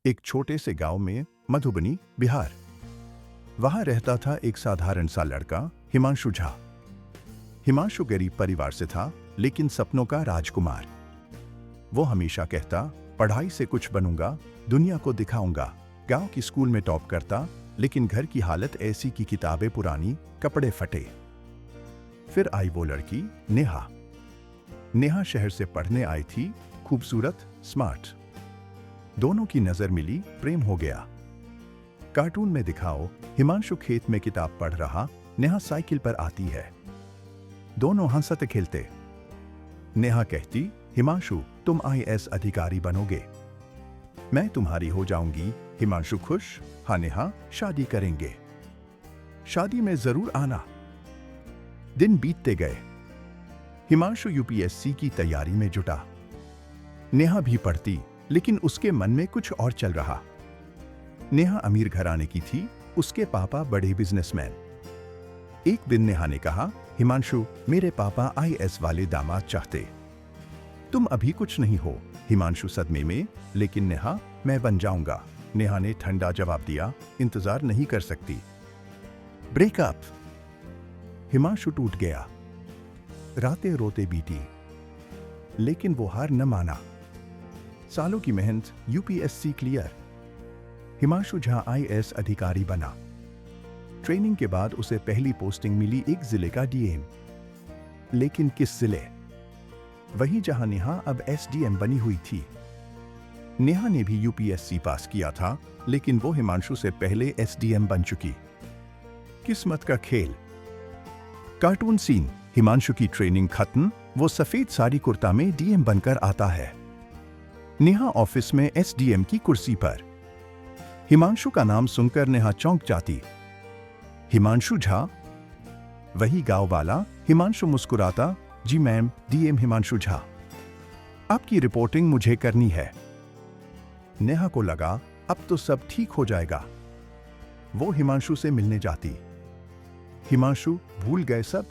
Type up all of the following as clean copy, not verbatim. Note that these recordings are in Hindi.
एक छोटे से गांव में, मधुबनी, बिहार। वहां रहता था एक साधारण सा लड़का, हिमांशु झा। हिमांशु गरीब परिवार से था, लेकिन सपनों का राजकुमार। वो हमेशा कहता, पढ़ाई से कुछ बनूंगा, दुनिया को दिखाऊंगा। गांव की स्कूल में टॉप करता, लेकिन घर की हालत ऐसी कि किताबें पुरानी, कपड़े फटे। फिर आई वो लड़की, नेहा। नेहा शहर से पढ़ने आई थी, खूबसूरत, स्मार्ट। दोनों की नजर मिली, प्रेम हो गया। कार्टून में दिखाओ, हिमांशु खेत में किताब पढ़ रहा, नेहा साइकिल पर आती है। दोनों हंसते खेलते। नेहा कहती, हिमांशु तुम आईएएस अधिकारी बनोगे, मैं तुम्हारी हो जाऊंगी। हिमांशु खुश, हाँ नेहा, शादी करेंगे। शादी में जरूर आना। दिन बीतते गए। हिमांशु यूपीएससी की तैयारी में जुटा। नेहा भी पढ़ती, लेकिन उसके मन में कुछ और चल रहा। नेहा अमीर घराने की थी, उसके पापा बड़े बिजनेसमैन। एक दिन नेहा ने कहा, हिमांशु मेरे पापा आईएएस वाले दामाद चाहते। तुम अभी कुछ नहीं हो। हिमांशु सदमे में, लेकिन नेहा, मैं बन जाऊंगा। नेहा ने ठंडा जवाब दिया, इंतजार नहीं कर सकती। ब्रेकअप। हिमांशु टूट गया। रातें रोते बीती, लेकिन वो हार न माना। सालों की मेहनत, UPSC clear. Himanshu Jha IAS अधिकारी बना। ट्रेनिंग के बाद उसे पहली पोस्टिंग मिली एक जिले का डीएम। लेकिन किस जिले? वही जहां नेहा अब एसडीएम बनी हुई थी। नेहा ने भी यूपीएससी पास किया था, लेकिन वो हिमांशु से पहले एसडीएम बन चुकी। किस्मत का खेल। कार्टून सीन, हिमांशु की ट्रेनिंग खत्म, वो सफेद साड़ी कुर्ता में डीएम बनकर आता है। नेहा ऑफिस में एसडीएम की कुर्सी पर। हिमांशु का नाम सुनकर नेहा चौंक जाती। हिमांशु झा? वही गांव वाला। हिमांशु मुस्कुराता, जी मैम, डीएम हिमांशु झा। आपकी रिपोर्टिंग मुझे करनी है। नेहा को लगा, अब तो सब ठीक हो जाएगा। वो हिमांशु से मिलने जाती। हिमांशु, भूल गए सब?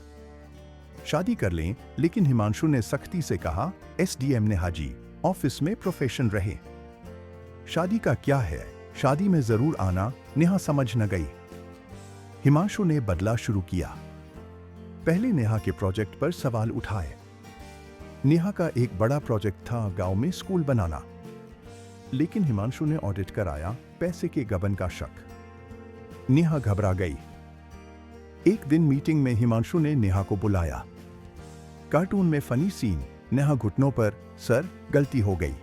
शादी कर लें, लेकिन हिमांशु ने सख्ती से कहा, एसडीएम नेहा जी, ऑफिस में प्रोफेशन रहे। शादी का क्या है, शादी में जरूर आना। नेहा समझ न गई। हिमांशु ने बदला शुरू किया। पहले नेहा के प्रोजेक्ट पर सवाल उठाए। नेहा का एक बड़ा प्रोजेक्ट था गांव में स्कूल बनाना, लेकिन हिमांशु ने ऑडिट कराया, पैसे के गबन का शक। नेहा घबरा गई। एक दिन मीटिंग में हिमांशु ने नेहा को बुलाया। कार्टून में फनी सीन, नेहा घुटनों पर, सर गलती हो गई,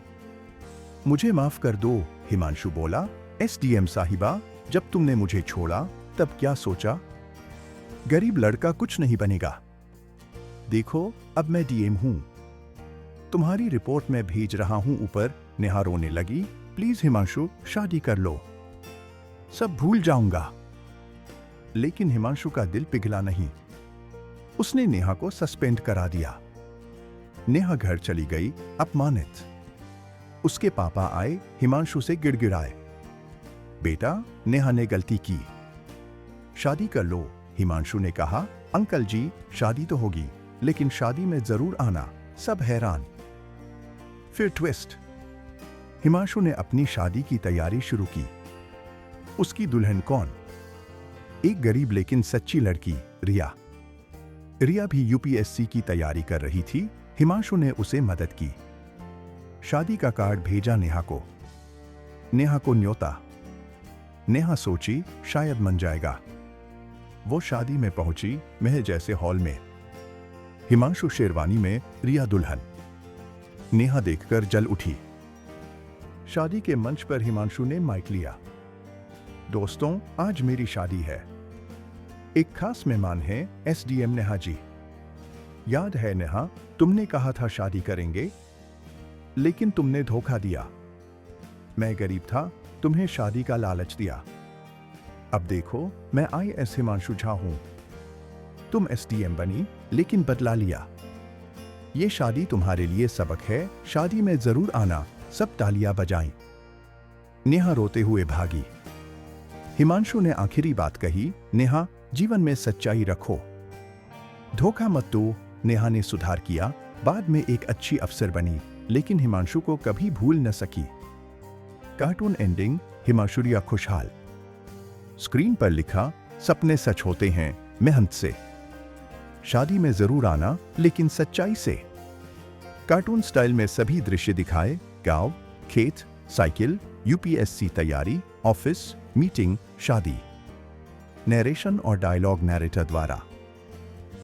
मुझे माफ कर दो। हिमांशु बोला, एसडीएम साहिबा, जब तुमने मुझे छोड़ा तब क्या सोचा? गरीब लड़का कुछ नहीं बनेगा। देखो अब मैं डीएम हूं, तुम्हारी रिपोर्ट में भेज रहा हूं ऊपर। नेहा रोने लगी, प्लीज हिमांशु, शादी कर लो, सब भूल जाऊंगा। लेकिन हिमांशु का दिल पिघला नहीं। उसने नेहा को सस्पेंड करा दिया। नेहा घर चली गई, अपमानित। उसके पापा आए, हिमांशु से गिड़गिड़ाए, बेटा नेहा ने गलती की, शादी कर लो। हिमांशु ने कहा, अंकल जी शादी तो होगी, लेकिन शादी में जरूर आना। सब हैरान। फिर ट्विस्ट। हिमांशु ने अपनी शादी की तैयारी शुरू की। उसकी दुल्हन कौन? एक गरीब लेकिन सच्ची लड़की, रिया। रिया भी यूपीएससी की तैयारी कर रही थी। हिमांशु ने उसे मदद की। शादी का कार्ड भेजा नेहा को। नेहा को न्योता। नेहा सोची, शायद मन जाएगा। वो शादी में पहुंची, महल जैसे हॉल में। हिमांशु शेरवानी में, रिया दुल्हन। नेहा देखकर जल उठी। शादी के मंच पर हिमांशु ने माइक लिया। दोस्तों, आज मेरी शादी है। एक खास मेहमान हैं, एसडीएम नेहा जी। याद है नेहा, तुमने कहा था शादी करेंगे, लेकिन तुमने धोखा दिया। मैं गरीब था, तुम्हें शादी का लालच दिया। अब देखो, मैं आईएएस हिमांशु झा हूं। तुम एसडीएम बनी, लेकिन बदला लिया। ये शादी तुम्हारे लिए सबक है, शादी में जरूर आना। सब तालियां बजाईं। नेहा रोते हुए भागी। हिमांशु ने आखिरी बात कही, नेहा, जीवन में सच्चाई रखो, धोखा मत दो। नेहा ने सुधार किया, बाद में एक अच्छी अफसर बनी, लेकिन हिमांशु को कभी भूल न सकी। कार्टून एंडिंग, हिमांशुरिया खुशहाल। स्क्रीन पर लिखा, सपने सच होते हैं मेहनत से। शादी में जरूर आना लेकिन सच्चाई से। कार्टून स्टाइल में सभी दृश्य दिखाए, गांव, खेत, साइकिल, यूपीएससी तैयारी, ऑफिस, मीटिंग, शादी। नरेशन और डायलॉग नरेटर द्वारा।